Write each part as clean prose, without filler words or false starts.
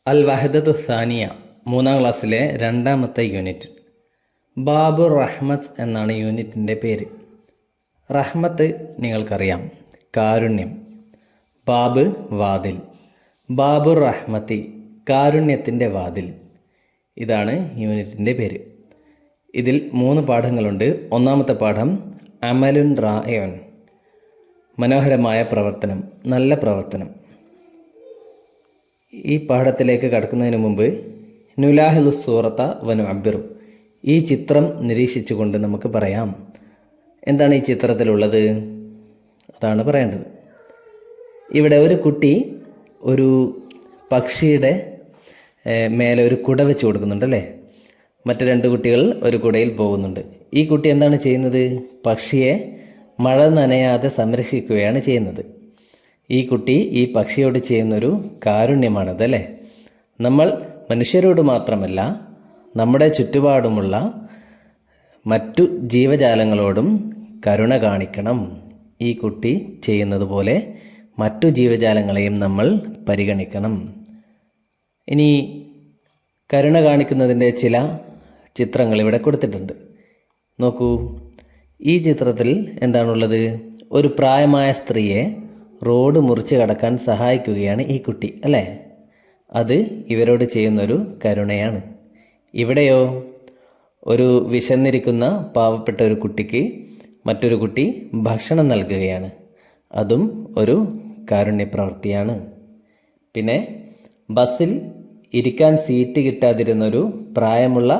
അൽ വഹദത്തു സാനിയ, മൂന്നാം ക്ലാസ്സിലെ രണ്ടാമത്തെ യൂണിറ്റ്. ബാബു റഹ്മത്ത് എന്നാണ് യൂണിറ്റിൻ്റെ പേര്. റഹ്മത്ത് നിങ്ങൾക്കറിയാം, കാരുണ്യം. ബാബ് വാതിൽ, ബാബു റഹ്മത്തി കാരുണ്യത്തിൻ്റെ വാതിൽ. ഇതാണ് യൂണിറ്റിൻ്റെ പേര്. ഇതിൽ 3 പാഠങ്ങളുണ്ട്. ഒന്നാമത്തെ പാഠം അമലുൻ റായൻ, മനോഹരമായ പ്രവർത്തനം, നല്ല പ്രവർത്തനം. ഈ പാഠത്തിലേക്ക് കടക്കുന്നതിന് മുമ്പ് നുലാഹിലു സൂറത്ത വനു അബ്ബിറു, ഈ ചിത്രം നിരീക്ഷിച്ചുകൊണ്ട് നമുക്ക് പറയാം എന്താണ് ഈ ചിത്രത്തിലുള്ളത്. അതാണ് പറയേണ്ടത്. ഇവിടെ ഒരു കുട്ടി ഒരു പക്ഷിയുടെ മേലെ ഒരു കുട വെച്ച് കൊടുക്കുന്നുണ്ടല്ലേ. മറ്റ് 2 കുട്ടികൾ ഒരു കുടയിൽ പോകുന്നുണ്ട്. ഈ കുട്ടി എന്താണ് ചെയ്യുന്നത്? പക്ഷിയെ മഴ നനയാതെ സംരക്ഷിക്കുകയാണ് ചെയ്യുന്നത്. ഈ കുട്ടി ഈ പക്ഷിയോട് ചെയ്യുന്നൊരു കാരുണ്യമാണത് അല്ലേ. നമ്മൾ മനുഷ്യരോട് മാത്രമല്ല, നമ്മുടെ ചുറ്റുപാടുമുള്ള മറ്റു ജീവജാലങ്ങളോടും കരുണ കാണിക്കണം. ഈ കുട്ടി ചെയ്യുന്നത് പോലെ മറ്റു ജീവജാലങ്ങളെയും നമ്മൾ പരിഗണിക്കണം. ഇനി കരുണ കാണിക്കുന്നതിൻ്റെ ചില ചിത്രങ്ങൾ ഇവിടെ കൊടുത്തിട്ടുണ്ട്. നോക്കൂ, ഈ ചിത്രത്തിൽ എന്താണുള്ളത്? ഒരു പ്രായമായ സ്ത്രീയെ റോഡ് മുറിച്ച് കടക്കാൻ സഹായിക്കുകയാണ് ഈ കുട്ടി അല്ലേ. അത് ഇവരോട് ചെയ്യുന്നൊരു കരുണയാണ്. ഇവിടെയോ ഒരു വിശന്നിരിക്കുന്ന പാവപ്പെട്ട ഒരു കുട്ടിക്ക് മറ്റൊരു കുട്ടി ഭക്ഷണം നൽകുകയാണ്. അതും ഒരു കാരുണ്യപ്രവൃത്തിയാണ്. പിന്നെ ബസ്സിൽ ഇരിക്കാൻ സീറ്റ് കിട്ടാതിരുന്നൊരു പ്രായമുള്ള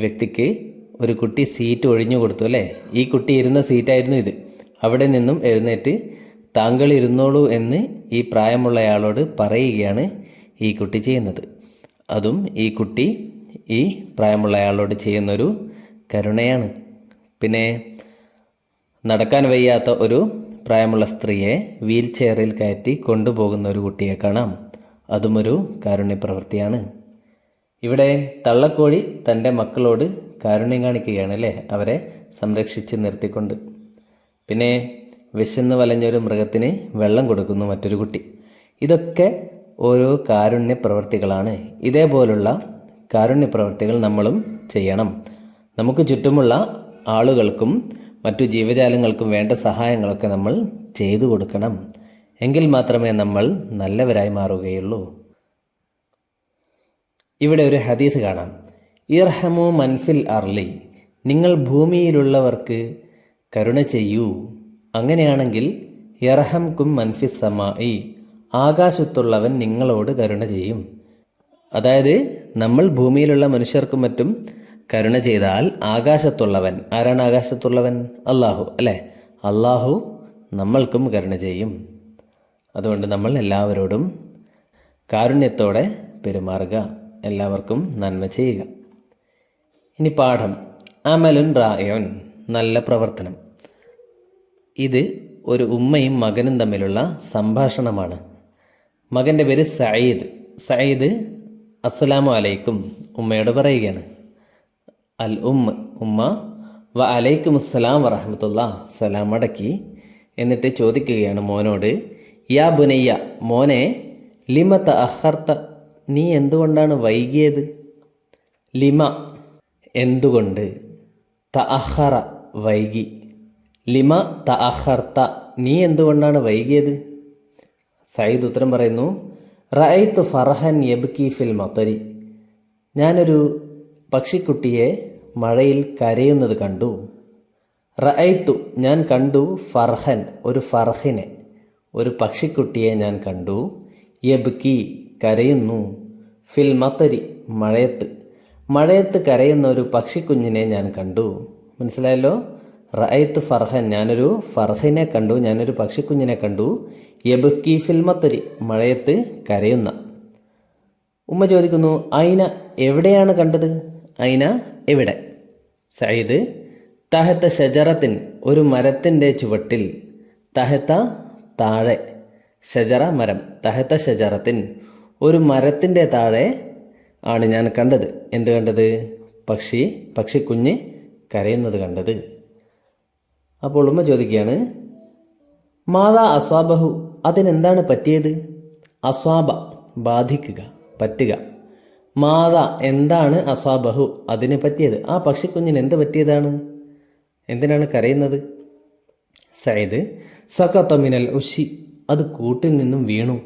വ്യക്തിക്ക് ഒരു കുട്ടി സീറ്റ് ഒഴിഞ്ഞു കൊടുത്തു അല്ലേ. ഈ കുട്ടി ഇരുന്ന സീറ്റായിരുന്നു ഇത്. അവിടെ നിന്നും എഴുന്നേറ്റ് താങ്കൾ ഇരുന്നോളൂ എന്ന് ഈ പ്രായമുള്ളയാളോട് പറയുകയാണ് ഈ കുട്ടി ചെയ്യുന്നത്. അതും ഈ കുട്ടി ഈ പ്രായമുള്ളയാളോട് ചെയ്യുന്നൊരു കരുണയാണ്. പിന്നെ നടക്കാൻ വയ്യാത്ത ഒരു പ്രായമുള്ള സ്ത്രീയെ വീൽ ചെയറിൽ കയറ്റി കൊണ്ടുപോകുന്ന ഒരു കുട്ടിയെ കാണാം. അതും ഒരു കാരുണ്യപ്രവൃത്തിയാണ്. ഇവിടെ തള്ളക്കോഴി തൻ്റെ മക്കളോട് കാരുണ്യം കാണിക്കുകയാണ് അല്ലേ, അവരെ സംരക്ഷിച്ച് നിർത്തിക്കൊണ്ട്. പിന്നെ വിശന്ന് വലഞ്ഞൊരു മൃഗത്തിന് വെള്ളം കൊടുക്കുന്നു മറ്റൊരു കുട്ടി. ഇതൊക്കെ ഓരോ കാരുണ്യ പ്രവൃത്തികളാണ്. ഇതേപോലുള്ള കാരുണ്യ പ്രവൃത്തികൾ നമ്മളും ചെയ്യണം. നമുക്ക് ചുറ്റുമുള്ള ആളുകൾക്കും മറ്റു ജീവജാലങ്ങൾക്കും വേണ്ട സഹായങ്ങളൊക്കെ നമ്മൾ ചെയ്തു കൊടുക്കണം. എങ്കിൽ മാത്രമേ നമ്മൾ നല്ലവരായി മാറുകയുള്ളൂ. ഇവിടെ ഒരു ഹദീസ് കാണാം. ഇർഹമു മൻഫിൽ അർലി, നിങ്ങൾ ഭൂമിയിലുള്ളവർക്ക് കരുണ ചെയ്യൂ. അങ്ങനെയാണെങ്കിൽ യർഹംകും മൻഫിസ് സമായി, ആകാശത്തുള്ളവൻ നിങ്ങളോട് കരുണ ചെയ്യും. അതായത് നമ്മൾ ഭൂമിയിലുള്ള മനുഷ്യർക്കും മറ്റും കരുണ ചെയ്താൽ ആകാശത്തുള്ളവൻ, ആരാണ് ആകാശത്തുള്ളവൻ? അള്ളാഹു അല്ലേ. അള്ളാഹു നമ്മൾക്കും കരുണ ചെയ്യും. അതുകൊണ്ട് നമ്മൾ എല്ലാവരോടും കാരുണ്യത്തോടെ പെരുമാറുക, എല്ലാവർക്കും നന്മ ചെയ്യുക. ഇനി പാഠം അമലുൻ റായൻ, നല്ല പ്രവർത്തനം. ഇത് ഒരു ഉമ്മയും മകനും തമ്മിലുള്ള സംഭാഷണമാണ്. മകൻ്റെ പേര് സയ്യിദ്. സയ്യിദ് അസ്സലാമു അലൈക്കും ഉമ്മയോട് പറയുകയാണ്. അൽ ഉമ്മ വ അലൈക്കും അസ്സലാം വറഹ്മത്തുള്ളാ, സലാം അടക്കി. എന്നിട്ട് ചോദിക്കുകയാണ് മോനോട്, യാ ബുനയ്യ, മോനെ, ലിമ തഅഖർത, നീ എന്തുകൊണ്ടാണ് വൈകിയത്? ലിമ എന്തുകൊണ്ട്, തഅഖറ വൈകി, ലിമ തഅഖർത നീ എന്തുകൊണ്ടാണ് വൈകിയത്? സയ്യിദ് ഉത്തരം പറയുന്നു, റഅയ്തു ഫർഹൻ യബ്കി ഫിൽ മതരി, ഞാനൊരു പക്ഷിക്കുട്ടിയെ മഴയിൽ കരയുന്നത് കണ്ടു. റഅയ്തു ഞാൻ കണ്ടു, ഫർഹൻ ഒരു ഫർഹിനെ, ഒരു പക്ഷിക്കുട്ടിയെ ഞാൻ കണ്ടു, യബ്കി കരയുന്നു, ഫിൽ മതരി മഴയത്ത് കരയുന്ന ഒരു പക്ഷിക്കുഞ്ഞിനെ ഞാൻ കണ്ടു. മനസ്സിലായല്ലോ? റഅയ്തു ഫർഹൻ, ഞാനൊരു ഫർഹിനെ കണ്ടു, ഞാനൊരു പക്ഷിക്കുഞ്ഞിനെ കണ്ടു, യബ്കി ഫിൽ മതരി മഴയത്ത് കരയുന്ന. ഉമ്മ ചോദിക്കുന്നു, ഐന എവിടെയാണ് കണ്ടത്? ഐന എവിടെ? സയ്യിദ് തഹത്ത ഷജറത്തിൻ ഒരു മരത്തിൻ്റെ ചുവട്ടിൽ, തഹത്ത താഴെ, ഷജറ മരം, തഹത്ത ഷജറത്തിൻ ഒരു മരത്തിൻ്റെ താഴെ ആണ് ഞാൻ കണ്ടത്. എന്ത് കണ്ടത്? പക്ഷിക്കുഞ്ഞ് കരയുന്നത് കണ്ടത്. അപ്പോൾ ഉമ്മ ചോദിക്കുകയാണ്, മാതാ അസ്വാബഹു, അതിനെന്താണ് പറ്റിയത്? അസ്വാബ ബാധിക്കുക, പറ്റുക. മാത എന്താണ് അസ്വാബഹു അതിന് പറ്റിയത്, ആ പക്ഷിക്കുഞ്ഞിന് എന്ത് പറ്റിയതാണ്, എന്തിനാണ് കരയുന്നത്? സയ്യിദ് സഖത്ത മിനൽ ഉഷി അത് കൂട്ടിൽ നിന്നും വീണു.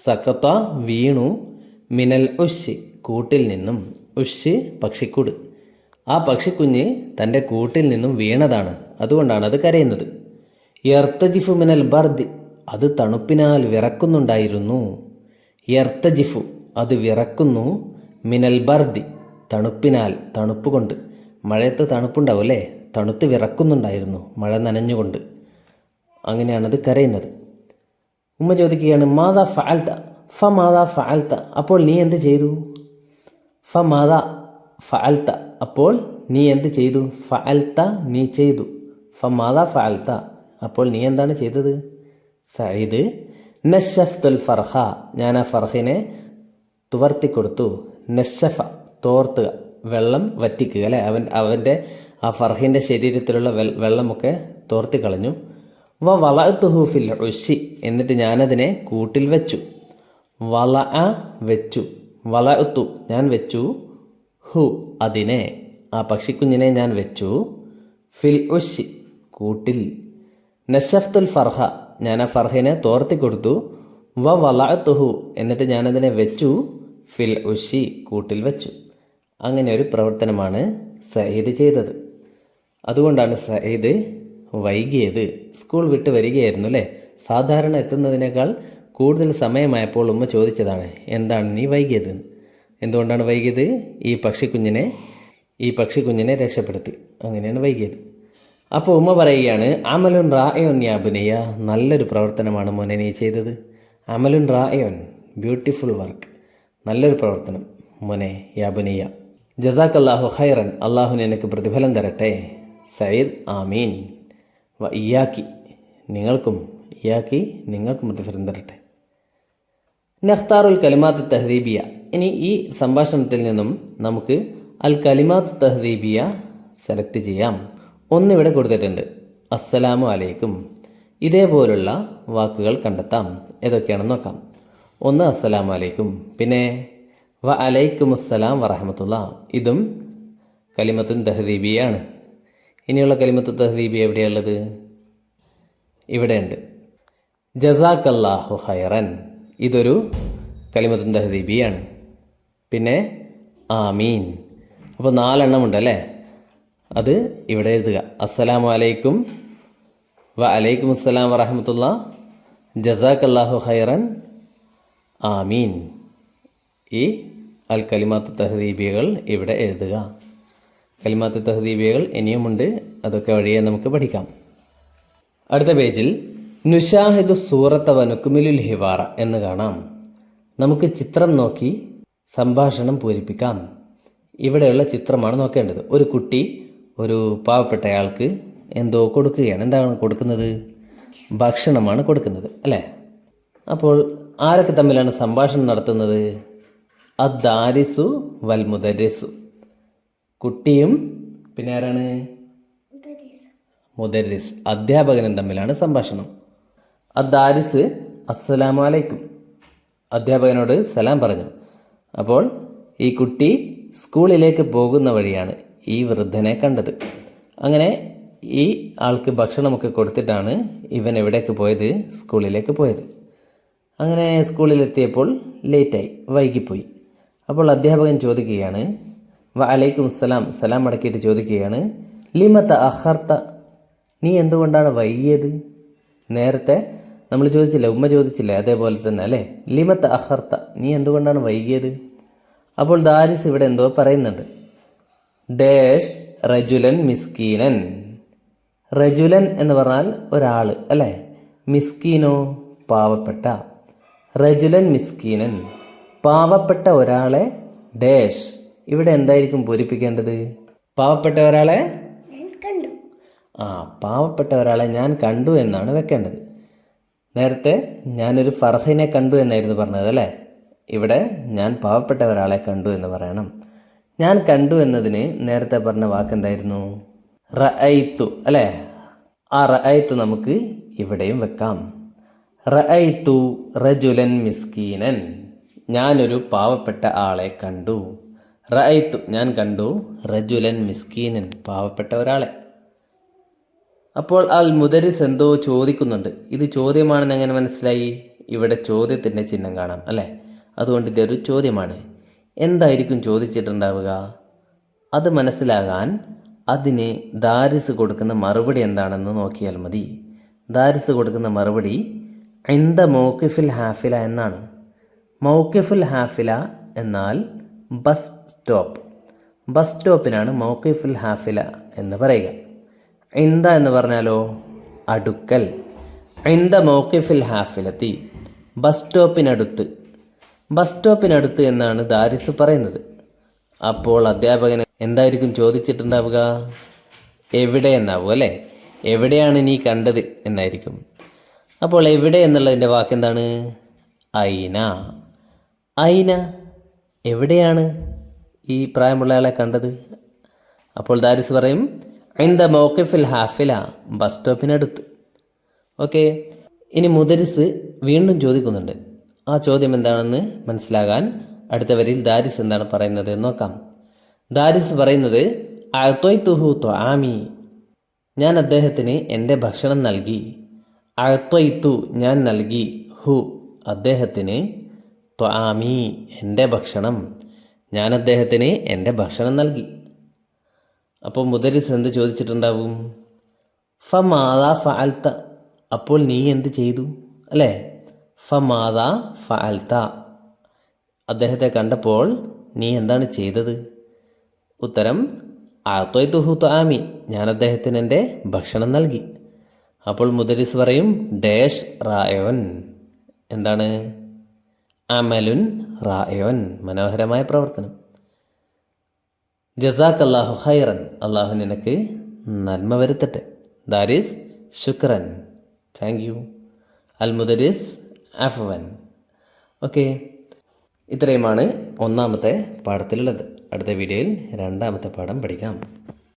സഖത്ത വീണു, മിനൽ ഉഷി കൂട്ടിൽ നിന്നും, ഉഷ് പക്ഷിക്കൂട്. ആ പക്ഷിക്കുഞ്ഞ് തൻ്റെ കൂട്ടിൽ നിന്നും വീണതാണ്, അതുകൊണ്ടാണ് അത് കരയുന്നത്. യർത്തജിഫു മിനൽ ബർദി അത് തണുപ്പിനാൽ വിറക്കുന്നുണ്ടായിരുന്നു. യർത്തജിഫു അത് വിറക്കുന്നു, മിനൽ ബർദി തണുപ്പിനാൽ, തണുപ്പുകൊണ്ട്. മഴയത്ത് തണുപ്പുണ്ടാവും അല്ലേ, തണുത്ത് വിറക്കുന്നുണ്ടായിരുന്നു മഴ നനഞ്ഞുകൊണ്ട്. അങ്ങനെയാണത് കരയുന്നത്. ഉമ്മ ചോദിക്കുകയാണ് മാതാ ഫഅൽത, ഫ മാതാ ഫഅൽത അപ്പോൾ നീ എന്ത് ചെയ്തു? ഫ മാതാ ഫഅൽത അപ്പോൾ നീ എന്ത് ചെയ്തു? ഫഅൽത നീ ചെയ്തു, ഫ മാതാ ഫഅൽത അപ്പോൾ നീ എന്താണ് ചെയ്തത്? സയ്യിദ് നശഫ്തുൽ ഫർഹ ഞാൻ ആ ഫർഹിനെ തുവർത്തിക്കൊടുത്തു. നശഫ തോർത്തുക, വെള്ളം വറ്റിക്കുക അല്ലേ, അവൻ്റെ ആ ഫർഹിൻ്റെ ശരീരത്തിലുള്ള വെള്ളമൊക്കെ തോർത്തിക്കളഞ്ഞു. വളഅ്തുഹു ഫിൽ ഉശി എന്നിട്ട് ഞാനതിനെ കൂട്ടിൽ വെച്ചു. വളഅ വെച്ചു, വളഅ്തു ഞാൻ വെച്ചു, ഹു അതിനെ ആ പക്ഷിക്കുഞ്ഞിനെ ഞാൻ വെച്ചു, ഫിൽ ഉശി കൂട്ടിൽ. നശഫ്തുൽ ഫർഹ ഞാൻ ആ ഫർഹിനെ തോർത്തിക്കൊടുത്തു. വളഅ്തുഹു എന്നിട്ട് ഞാനതിനെ വെച്ചു, ഫിൽ ഉശി കൂട്ടിൽ വെച്ചു. അങ്ങനെ ഒരു പ്രവർത്തനമാണ് സയ്യിദ് ചെയ്തത്. അതുകൊണ്ടാണ് സയ്യിദ് വൈകിയത്. സ്കൂൾ വിട്ട് വരികയായിരുന്നു അല്ലേ, സാധാരണ എത്തുന്നതിനേക്കാൾ കൂടുതൽ സമയമായപ്പോൾ ഉമ്മ ചോദിച്ചതാണ് എന്താണ് നീ വൈകിയത്, എന്തുകൊണ്ടാണ് വൈകിയത്? ഈ പക്ഷിക്കുഞ്ഞിനെ രക്ഷപ്പെടുത്തി, അങ്ങനെയാണ് വൈകിയത്. അപ്പോൾ ഉമ്മ പറയുകയാണ് അമലുൻ റായൻ യാബുനിയ നല്ലൊരു പ്രവർത്തനമാണ് മോനെ നീ ചെയ്തത്. അമലുൻ റായൻ ബ്യൂട്ടിഫുൾ വർക്ക്, നല്ലൊരു പ്രവർത്തനം മോനെ യാബുനിയ. ജസാക്കല്ലാഹു ഖൈറൻ അള്ളാഹു നിനക്ക് പ്രതിഫലം തരട്ടെ. സയ്യിദ് ആമീൻ. വ ഇയാക്കി നിങ്ങൾക്കും, ഇയാക്കി നിങ്ങൾക്കും പ്രതിഫലം തരട്ടെ. നഖ്താറുൽ കലിമാത്ത് തഹദീബിയ ഇനി ഈ സംഭാഷണത്തിൽ നിന്നും നമുക്ക് അൽ കലിമാത്ത് തഹദീബിയ സെലക്ട് ചെയ്യാം. ഒന്നിവിടെ കൊടുത്തിട്ടുണ്ട്, അസ്സലാമു അലൈക്കും. ഇതേപോലുള്ള വാക്കുകൾ കണ്ടെത്താം. ഏതൊക്കെയാണെന്ന് നോക്കാം. ഒന്ന് അസ്സലാമു അലൈക്കും, പിന്നെ വ അലൈക്കുമുസ്സലാം വറഹമത്തുള്ള, ഇതും കലിമത്തുൻ തഹദീബിയാണ്. ഇനിയുള്ള കലിമത്തു തഹദീബി എവിടെയുള്ളത്? ഇവിടെയുണ്ട്. ജസാക്കല്ലാഹു ഖൈറൻ, ഇതൊരു കലിമത്തുൻ തഹദീബിയാണ്. പിന്നെ ആമീൻ. അപ്പോൾ 4 ഉണ്ടല്ലേ, അത് ഇവിടെ എഴുതുക. അസ്സലാമു അലൈക്കും, വ അലൈക്കും അസ്സലാം വറഹമത്തുള്ള, ജസാക്കല്ലാഹു ഖൈറൻ, ആമീൻ. ഈ അൽ കലിമാത്തു തഹദീബികൾ ഇവിടെ എഴുതുക. കലിമാത്തു തഹദീബികൾ ഇനിയുമുണ്ട്, അതൊക്കെ വഴിയെ നമുക്ക് പഠിക്കാം. അടുത്ത പേജിൽ നുഷാഹിദു സൂറത്ത വനുക്കുമിലുൽ ഹിവാറ എന്ന് കാണാം. നമുക്ക് ചിത്രം നോക്കി സംഭാഷണം പൂരിപ്പിക്കാം. ഇവിടെയുള്ള ചിത്രമാണ് നോക്കേണ്ടത്. ഒരു കുട്ടി ഒരു പാവപ്പെട്ടയാൾക്ക് എന്തോ കൊടുക്കുകയാണ്. എന്താണ് കൊടുക്കുന്നത്? ഭക്ഷണമാണ് കൊടുക്കുന്നത് അല്ലേ. അപ്പോൾ ആരൊക്കെ തമ്മിലാണ് സംഭാഷണം നടത്തുന്നത്? അദ്ദാരിസു വൽ മുദരിസു, കുട്ടിയും പിന്നെ ആരാണ്? മുദരിസ് അധ്യാപകനും തമ്മിലാണ് സംഭാഷണം. അദ്ദാരിസ് അസ്സലാമു അലൈക്കും, അധ്യാപകനോട് സലാം പറഞ്ഞു. അപ്പോൾ ഈ കുട്ടി സ്കൂളിലേക്ക് പോകുന്ന വഴിയാണ് ഈ വൃദ്ധനെ കണ്ടത്. അങ്ങനെ ഈ ആൾക്ക് ഭക്ഷണമൊക്കെ കൊടുത്തിട്ടാണ് ഇവൻ എവിടേക്ക് പോയത്? സ്കൂളിലേക്ക് പോയത്. അങ്ങനെ സ്കൂളിലെത്തിയപ്പോൾ ലേറ്റായി, വൈകിപ്പോയി. അപ്പോൾ അധ്യാപകൻ ചോദിക്കുകയാണ്, വ അലൈക്കും സലാം, സലാം മടക്കിയിട്ട് ചോദിക്കുകയാണ്, ലിമത്ത അഖർത്ത, നീ എന്തുകൊണ്ടാണ് വൈകിയത്? നേരത്തെ നമ്മൾ ചോദിച്ചില്ലേ, ഉമ്മ ചോദിച്ചില്ലേ, അതേപോലെ തന്നെ അല്ലേ. ലിമത്ത അഖർത്ത, നീ എന്തുകൊണ്ടാണ് വൈകിയത്? അപ്പോൾ ദാരിസ് ഇവിടെ എന്തോ പറയുന്നുണ്ട്. ഡേഷ് റജുലൻ മിസ്കീനൻ, റജുലൻ എന്ന് പറഞ്ഞാൽ ഒരാൾ അല്ലേ, മിസ്കീനോ പാവപ്പെട്ട. റജുലൻ മിസ്കീനൻ പാവപ്പെട്ട ഒരാളെ, ഡേഷ് ഇവിടെ എന്തായിരിക്കും പൂരിപ്പിക്കേണ്ടത്? പാവപ്പെട്ട ഒരാളെ പാവപ്പെട്ട ഒരാളെ ഞാൻ കണ്ടു എന്നാണ് വെക്കേണ്ടത്. നേരത്തെ ഞാനൊരു ഫർഹിനെ കണ്ടു എന്നായിരുന്നു പറഞ്ഞത് അല്ലേ. ഇവിടെ ഞാൻ പാവപ്പെട്ട ഒരാളെ കണ്ടു എന്ന് പറയണം. ഞാൻ കണ്ടു എന്നതിന് നേരത്തെ പറഞ്ഞ വാക്കെന്തായിരുന്നു? റഅയ്തു അല്ലേ. ആ റഅയ്തു നമുക്ക് ഇവിടെയും വെക്കാം. റഅയ്തു റജുലൻ മിസ്കീനൻ, ഞാനൊരു പാവപ്പെട്ട ആളെ കണ്ടു. റഅയ്തു ഞാൻ കണ്ടു, റജുലൻ മിസ്കീനൻ പാവപ്പെട്ട ഒരാളെ. അപ്പോൾ അൽ മുദരിസ് എന്തോ ചോദിക്കുന്നുണ്ട്. ഇത് ചോദ്യമാണെന്ന് എങ്ങനെ മനസ്സിലായി? ഇവിടെ ചോദ്യത്തിൻ്റെ ചിഹ്നം കാണാം അല്ലേ? അതുകൊണ്ട് ഇതൊരു ചോദ്യമാണ്. എന്തായിരിക്കും ചോദിച്ചിട്ടുണ്ടാവുക? അത് മനസ്സിലാകാൻ അതിന് ദാരിസ് കൊടുക്കുന്ന മറുപടി എന്താണെന്ന് നോക്കിയാൽ മതി. ദാരിസ് കൊടുക്കുന്ന മറുപടി ഇന്ദ മൗഖിഫിൽ ഹാഫില എന്നാണ്. മൗഖിഫുൽ ഹാഫില എന്നാൽ ബസ് സ്റ്റോപ്പ്. ബസ് സ്റ്റോപ്പിനാണ് മൗഖിഫുൽ ഹാഫില എന്ന് പറയുക. ഇന്ദ എന്ന് പറഞ്ഞാലോ അടുക്കൽ. ഇന്ദ മൗഖിഫിൽ ഹാഫിലത്തി, ബസ് സ്റ്റോപ്പിനടുത്ത്. ബസ് സ്റ്റോപ്പിനടുത്ത് എന്നാണ് ദാരിസ് പറയുന്നത്. അപ്പോൾ അധ്യാപകന് എന്തായിരിക്കും ചോദിച്ചിട്ടുണ്ടാവുക? എവിടെ എന്നാവും അല്ലേ? എവിടെയാണ് നീ കണ്ടത് എന്നായിരിക്കും. അപ്പോൾ എവിടെ എന്നുള്ളതിൻ്റെ വാക്കെന്താണ്? ഐന. ഐന എവിടെയാണ് ഈ പ്രായമുള്ളയാളെ കണ്ടത്? അപ്പോൾ ദാരിസ് പറയും ഇന്ദ മൗഖിഫിൽ ഹാഫില, ബസ് സ്റ്റോപ്പിനടുത്ത്. ഓക്കെ, ഇനി മുദരിസ് വീണ്ടും ചോദിക്കുന്നുണ്ട്. ആ ചോദ്യം എന്താണെന്ന് മനസ്സിലാകാൻ അടുത്ത വരിയിൽ ദാരിസ് എന്താണ് പറയുന്നത് എന്ന് നോക്കാം. ദാരിസ് പറയുന്നത് അഅ്തൊയ്തുഹു ത്വആമി, ഞാൻ അദ്ദേഹത്തിന് എൻ്റെ ഭക്ഷണം നൽകി. അഅ്തൊയ്തു ഞാൻ നൽകി, ഹു അദ്ദേഹത്തിന്, ത്വആമി എൻ്റെ ഭക്ഷണം, ഞാൻ അദ്ദേഹത്തിന് എൻ്റെ ഭക്ഷണം നൽകി. അപ്പോൾ മുദരിസ് എന്ത് ചോദിച്ചിട്ടുണ്ടാവും? ഫമാദാ ഫഅൽത, അപ്പോൾ നീ എന്ത് ചെയ്തു അല്ലേ? ഫമാദാ ഫഅൽത, അദ്ദേഹത്തെ കണ്ടപ്പോൾ നീ എന്താണ് ചെയ്തത്? ഉത്തരം അഅ്തൊയ്തുഹു ത്വആമി, ഞാൻ അദ്ദേഹത്തിന് എൻ്റെ ഭക്ഷണം നൽകി. അപ്പോൾ മുദരിസ് പറയും ഡാഷ് റായവൻ, എന്താണ്? അമലുൻ റായവൻ, മനോഹരമായ പ്രവർത്തനം. ജസാക്കല്ലാഹു ഖൈറൻ, അള്ളാഹു നിനക്ക് നന്മ വരുത്തട്ടെ. ദാരിസ് ശുക്രൻ, താങ്ക് യു. അൽ മുദരിസ് അഫ്വൻ. ഓക്കെ, ഇത്രയുമാണ് ഒന്നാമത്തെ പാഠത്തിലുള്ളത്. അടുത്ത വീഡിയോയിൽ രണ്ടാമത്തെ പാഠം പഠിക്കാം.